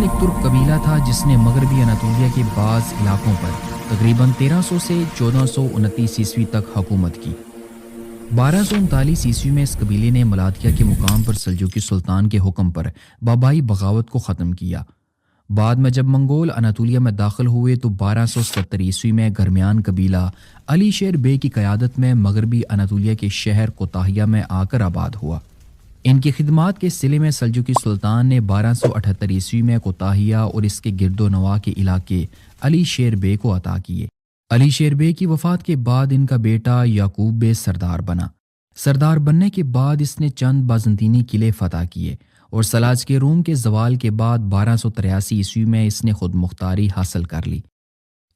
ایک ترک قبیلہ تھا جس نے مغربی اناطولیہ کے بعض علاقوں پر تقریباً 1300 سے 1429 عیسوی تک حکومت کی۔ 1239 عیسوی میں اس قبیلے نے ملاتیا کے مقام پر سلجوقی سلطان کے حکم پر بابائی بغاوت کو ختم کیا۔ بعد میں جب منگول اناطولیہ میں داخل ہوئے تو 1270 عیسوی میں گرمیان قبیلہ علی شیر بے کی قیادت میں مغربی اناطولیہ کے شہر کوتاہیہ میں آ کر آباد ہوا۔ ان کی خدمات کے صلے میں سلجوقی سلطان نے 1278 عیسوی میں کوتاہیہ اور اس کے گرد و نواح کے علاقے علی شیر بے کو عطا کیے۔ علی شیر بے کی وفات کے بعد ان کا بیٹا یعقوب بے سردار بنا۔ سردار بننے کے بعد اس نے چند بازنطینی قلعے فتح کیے اور سلاجقہ روم کے زوال کے بعد 1283 عیسوی میں اس نے خود مختاری حاصل کر لی۔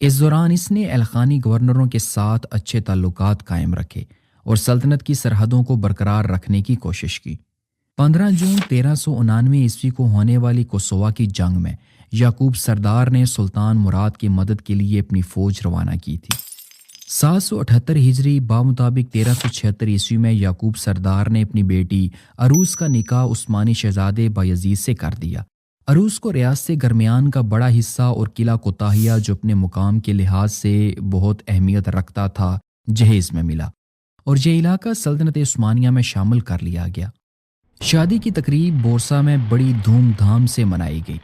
اس دوران اس نے الخانی گورنروں کے ساتھ اچھے تعلقات قائم رکھے اور سلطنت کی سرحدوں کو برقرار رکھنے کی کوشش کی۔ 15 جون 1399 عیسوی کو ہونے والی کوسووا کی جنگ میں یعقوب سردار نے سلطان مراد کی مدد کے لیے اپنی فوج روانہ کی تھی۔ 778 ہجری بمطابق 1376 عیسوی میں یعقوب سردار نے اپنی بیٹی عروس کا نکاح عثمانی شہزادے بایزید سے کر دیا۔ عروس کو ریاست گرمیان کا بڑا حصہ اور قلعہ کوتاہیہ جو اپنے مقام کے لحاظ سے بہت اہمیت رکھتا تھا جہیز میں ملا اور یہ علاقہ سلطنت عثمانیہ میں شامل کر لیا گیا۔ شادی کی تقریب بورسا میں بڑی دھوم دھام سے منائی گئی۔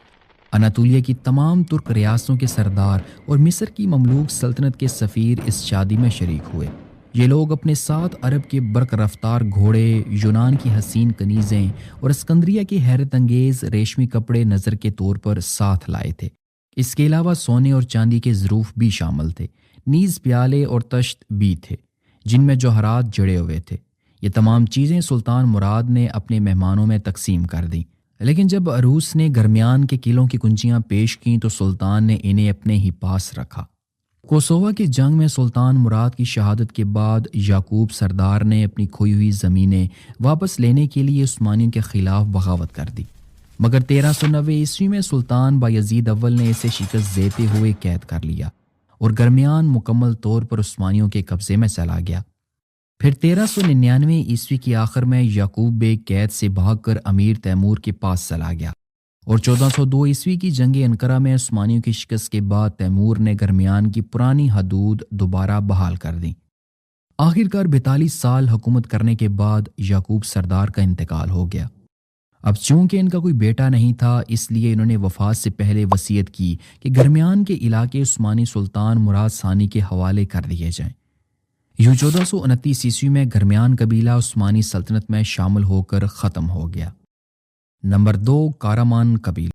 اناطولیہ کی تمام ترک ریاستوں کے سردار اور مصر کی مملوک سلطنت کے سفیر اس شادی میں شریک ہوئے۔ یہ لوگ اپنے ساتھ عرب کے برق رفتار گھوڑے، یونان کی حسین کنیزیں اور اسکندریہ کے حیرت انگیز ریشمی کپڑے نظر کے طور پر ساتھ لائے تھے۔ اس کے علاوہ سونے اور چاندی کے ظروف بھی شامل تھے، نیز پیالے اور تشت بھی تھے جن میں جوہرات جڑے ہوئے تھے۔ یہ تمام چیزیں سلطان مراد نے اپنے مہمانوں میں تقسیم کر دیں، لیکن جب عروس نے گرمیان کے قلعوں کی کنجیاں پیش کیں تو سلطان نے انہیں اپنے ہی پاس رکھا۔ کوسووا کی جنگ میں سلطان مراد کی شہادت کے بعد یعقوب سردار نے اپنی کھوئی ہوئی زمینیں واپس لینے کے لیے عثمانیوں کے خلاف بغاوت کر دی، مگر 1390 عیسوی میں سلطان بایزید اول نے اسے شکست دیتے ہوئے قید کر لیا اور گرمیان مکمل طور پر عثمانیوں کے قبضے میں چلا گیا۔ پھر 1399 عیسوی کی آخر میں یعقوب بے قید سے بھاگ کر امیر تیمور کے پاس چلا گیا اور 1402 عیسوی کی جنگ انقرہ میں عثمانیوں کی شکست کے بعد تیمور نے گرمیان کی پرانی حدود دوبارہ بحال کر دیں۔ آخرکار 42 سال حکومت کرنے کے بعد یعقوب سردار کا انتقال ہو گیا۔ اب چونکہ ان کا کوئی بیٹا نہیں تھا اس لیے انہوں نے وفات سے پہلے وصیت کی کہ گرمیان کے علاقے عثمانی سلطان مراد ثانی کے حوالے کر دیے جائیں۔ یوں 1429 عیسوی میں گرمیان قبیلہ عثمانی سلطنت میں شامل ہو کر ختم ہو گیا۔ نمبر 2 کارمان قبیلہ۔